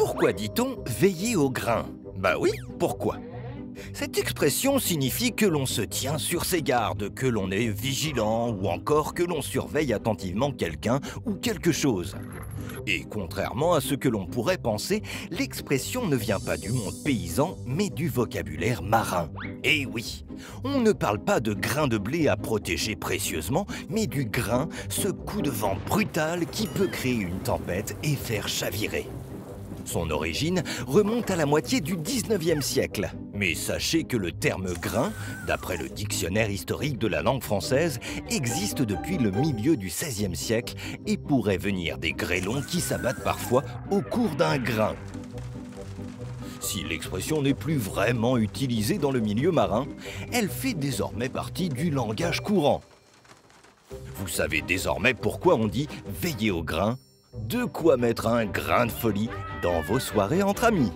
Pourquoi dit-on veiller au grain? Bah oui, pourquoi? Cette expression signifie que l'on se tient sur ses gardes, que l'on est vigilant ou encore que l'on surveille attentivement quelqu'un ou quelque chose. Et contrairement à ce que l'on pourrait penser, l'expression ne vient pas du monde paysan, mais du vocabulaire marin. Et oui, on ne parle pas de grain de blé à protéger précieusement, mais du grain, ce coup de vent brutal qui peut créer une tempête et faire chavirer. Son origine remonte à la moitié du 19e siècle. Mais sachez que le terme grain, d'après le dictionnaire historique de la langue française, existe depuis le milieu du 16e siècle et pourrait venir des grêlons qui s'abattent parfois au cours d'un grain. Si l'expression n'est plus vraiment utilisée dans le milieu marin, elle fait désormais partie du langage courant. Vous savez désormais pourquoi on dit « veiller au grain », de quoi mettre un grain de folie dans vos soirées entre amis.